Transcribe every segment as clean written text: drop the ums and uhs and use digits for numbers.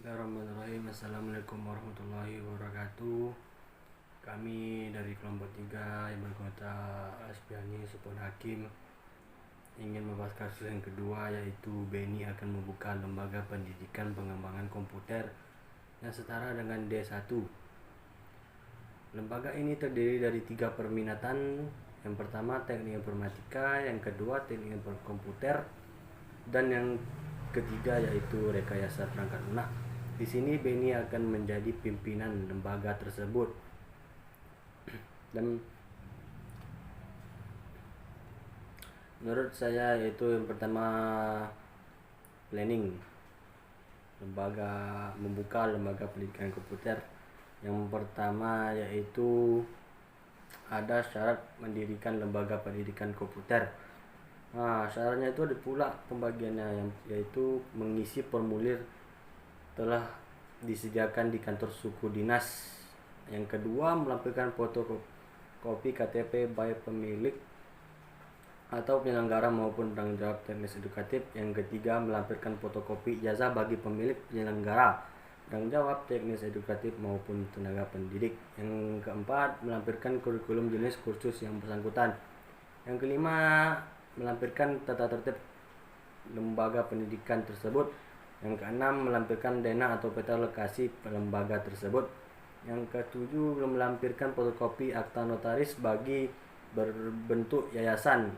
Bismillahirrahmanirrahim. Assalamualaikum warahmatullahi wabarakatuh. Kami dari kelompok 3 yang berkota Asbiani Supon Hakim ingin membahas kasus yang kedua, yaitu BNI akan membuka lembaga pendidikan pengembangan komputer yang setara dengan D1. Lembaga ini terdiri dari 3 perminatan. Yang pertama teknik informatika, yang kedua teknik komputer, dan yang ketiga yaitu rekayasa perangkat lunak. Di sini BNI akan menjadi pimpinan lembaga tersebut. Dan menurut saya yaitu yang pertama planning, membuka lembaga pendidikan komputer. Yang pertama yaitu ada syarat mendirikan lembaga pendidikan komputer. Syaratnya itu ada pula pembagiannya, yaitu mengisi formulir telah disediakan di kantor suku dinas. Yang kedua, melampirkan fotokopi KTP baik pemilik atau penyelenggara maupun penanggung jawab teknis edukatif. Yang ketiga, melampirkan fotokopi ijazah bagi pemilik, penyelenggara, penanggung jawab teknis edukatif maupun tenaga pendidik. Yang keempat, melampirkan kurikulum jenis kursus yang bersangkutan. Yang kelima, melampirkan tata tertib lembaga pendidikan tersebut. Yang keenam, melampirkan dana atau peta lokasi lembaga tersebut. Yang ketujuh, melampirkan fotokopi akta notaris bagi berbentuk yayasan.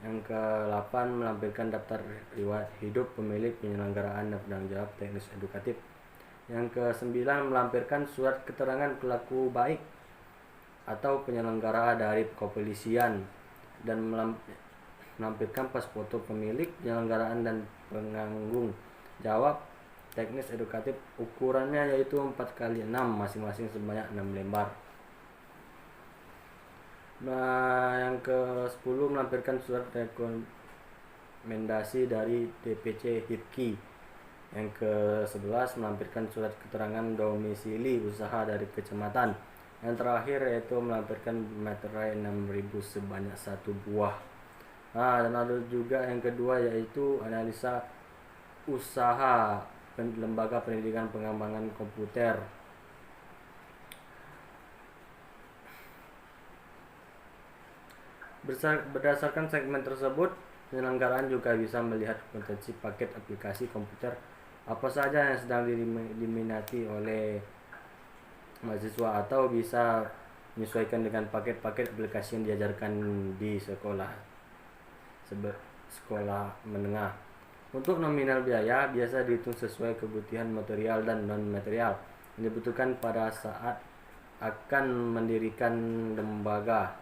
Yang ke-8, melampirkan daftar riwayat hidup pemilik, penyelenggaraan dan penanggung jawab teknis edukatif. Yang ke-9, melampirkan surat keterangan pelaku baik atau penyelenggara dari kepolisian, dan melampirkan pas foto pemilik, penyelenggaraan dan penanggung jawab teknis edukatif. Ukurannya yaitu 4x6 masing-masing sebanyak 6 lembar. Yang ke-10, melampirkan surat rekomendasi dari DPC HIPKI. Yang ke-11, melampirkan surat keterangan domisili usaha dari kecamatan. Yang terakhir yaitu melampirkan materai 6.000 sebanyak 1 buah. Dan ada juga yang kedua yaitu analisa usaha lembaga pendidikan pengembangan komputer. Berdasarkan segmen tersebut, penyelenggaraan juga bisa melihat potensi paket aplikasi komputer apa saja yang sedang diminati oleh mahasiswa, atau bisa menyesuaikan dengan paket-paket aplikasi yang diajarkan di sekolah menengah. Untuk nominal biaya biasa dihitung sesuai kebutuhan material dan non-material yang dibutuhkan pada saat akan mendirikan lembaga.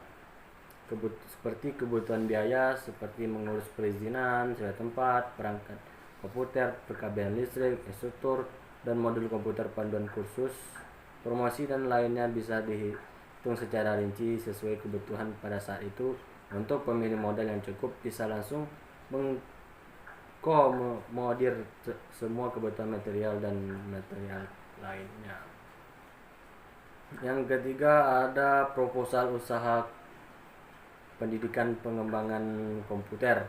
Seperti kebutuhan biaya seperti mengurus perizinan, sewa tempat, perangkat komputer, perkabelian listrik, instruktur, dan modul komputer panduan kursus, promosi dan lainnya bisa dihitung secara rinci sesuai kebutuhan pada saat itu. Untuk pemilih modal yang cukup bisa langsung mengakomodir semua kebutuhan material dan material lainnya. Yang ketiga, ada proposal usaha pendidikan pengembangan komputer.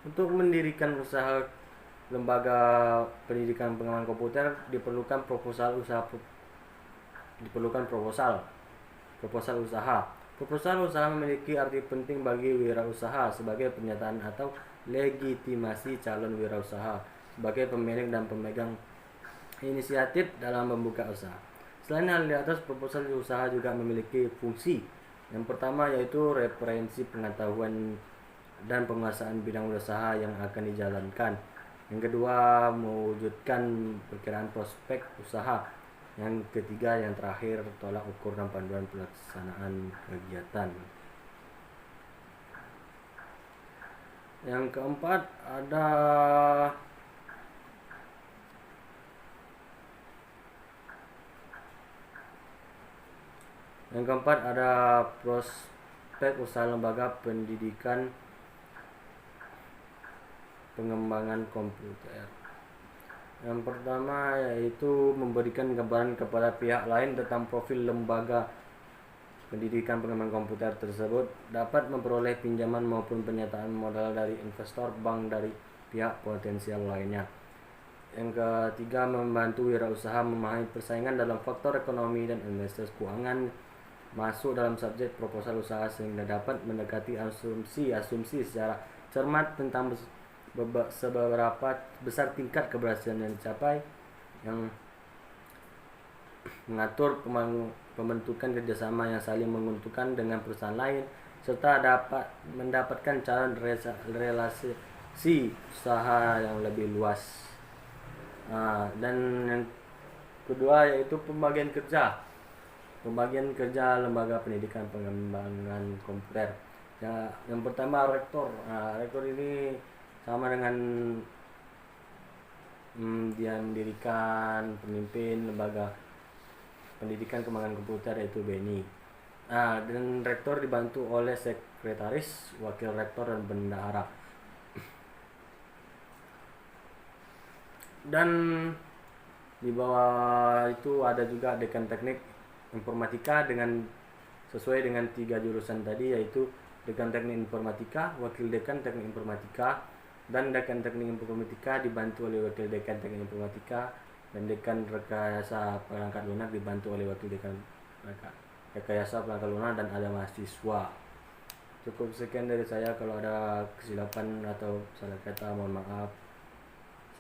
Untuk mendirikan usaha lembaga pendidikan pengembangan komputer diperlukan proposal usaha. Proposal usaha memiliki arti penting bagi wirausaha sebagai pernyataan atau legitimasi calon wirausaha sebagai pemilik dan pemegang inisiatif dalam membuka usaha. Selain hal di atas, proposal usaha juga memiliki fungsi. Yang pertama yaitu referensi pengetahuan dan penguasaan bidang usaha yang akan dijalankan. Yang kedua, mewujudkan perkiraan prospek usaha. Yang ketiga, yang terakhir, tolak ukur dan panduan pelaksanaan kegiatan. Yang keempat ada prospek usaha lembaga pendidikan pengembangan komputer. Yang pertama yaitu memberikan gambaran kepada pihak lain tentang profil lembaga pendidikan pengembangan komputer tersebut, dapat memperoleh pinjaman maupun penyertaan modal dari investor, bank, dari pihak potensial lainnya. Yang ketiga, membantu wirausaha memahami persaingan dalam faktor ekonomi dan investasi keuangan masuk dalam subjek proposal usaha sehingga dapat mendekati asumsi secara cermat tentang seberapa besar tingkat keberhasilan yang dicapai, yang mengatur pembentukan kerjasama yang saling menguntungkan dengan perusahaan lain, serta dapat mendapatkan calon relasi usaha yang lebih luas. Dan yang kedua yaitu pembagian kerja lembaga pendidikan pengembangan komputer. Yang pertama, rektor. Rektor ini sama dengan dia mendirikan pemimpin lembaga pendidikan pengembangan komputer, yaitu BNI. Dan rektor dibantu oleh sekretaris, wakil rektor, dan bendahara. Dan di bawah itu ada juga dekan teknik informatika sesuai dengan 3 jurusan tadi, yaitu dekan teknik informatika, wakil dekan teknik informatika, dan dekan teknik informatika dibantu oleh wakil dekan teknik informatika, dan dekan rekayasa perangkat lunak dibantu oleh wakil dekan rekayasa perangkat lunak, dan ada mahasiswa. Cukup sekian dari saya. Kalau ada kesilapan atau salah kata, mohon maaf.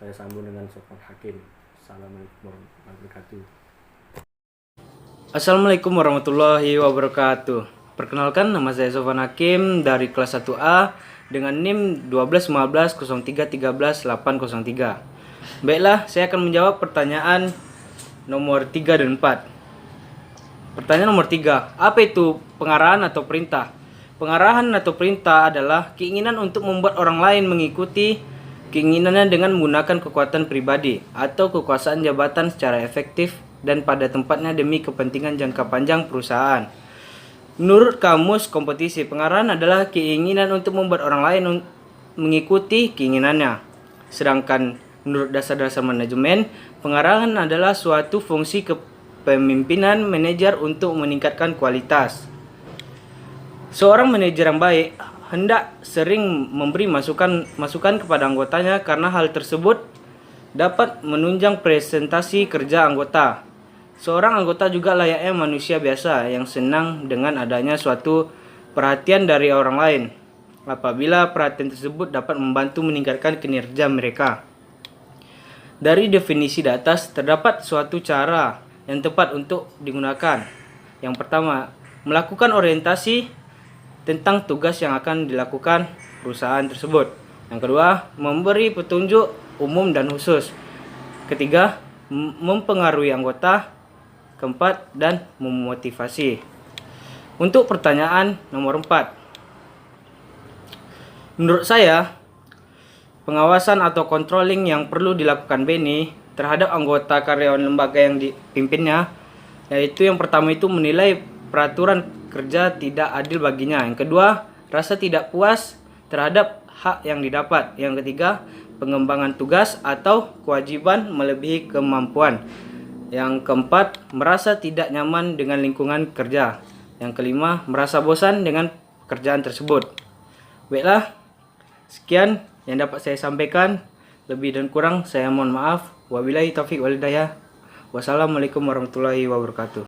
Saya sambung dengan Sofwan Hakim. Assalamualaikum warahmatullahi wabarakatuh. Assalamualaikum warahmatullahi wabarakatuh. Perkenalkan, nama saya Sofwan Hakim dari kelas 1A dengan NIM 121503131803. Baiklah, saya akan menjawab pertanyaan nomor 3 dan 4. Pertanyaan nomor 3, apa itu pengarahan atau perintah? Pengarahan atau perintah adalah keinginan untuk membuat orang lain mengikuti keinginannya dengan menggunakan kekuatan pribadi atau kekuasaan jabatan secara efektif dan pada tempatnya demi kepentingan jangka panjang perusahaan. Menurut Kamus Kompetisi, pengarahan adalah keinginan untuk membuat orang lain mengikuti keinginannya. Sedangkan menurut dasar-dasar manajemen, pengarahan adalah suatu fungsi kepemimpinan manajer untuk meningkatkan kualitas. Seorang manajer yang baik hendak sering memberi masukan kepada anggotanya karena hal tersebut dapat menunjang presentasi kerja anggota. Seorang anggota juga layaknya manusia biasa yang senang dengan adanya suatu perhatian dari orang lain, apabila perhatian tersebut dapat membantu meningkatkan kinerja mereka. Dari definisi di atas, terdapat suatu cara yang tepat untuk digunakan. Yang pertama, melakukan orientasi tentang tugas yang akan dilakukan perusahaan tersebut. Yang kedua, memberi petunjuk umum dan khusus. Ketiga, mempengaruhi anggota. Keempat, dan memotivasi. Untuk pertanyaan nomor 4. Menurut saya, pengawasan atau controlling yang perlu dilakukan BNI terhadap anggota karyawan lembaga yang dipimpinnya, yaitu yang pertama itu menilai peraturan kerja tidak adil baginya. Yang kedua, rasa tidak puas terhadap hak yang didapat. Yang ketiga, pengembangan tugas atau kewajiban melebihi kemampuan. Yang keempat, merasa tidak nyaman dengan lingkungan kerja. Yang kelima, merasa bosan dengan pekerjaan tersebut. Baiklah, sekian yang dapat saya sampaikan. Lebih dan kurang saya mohon maaf. Wabillahi taufiq wal hidayah. Wassalamualaikum warahmatullahi wabarakatuh.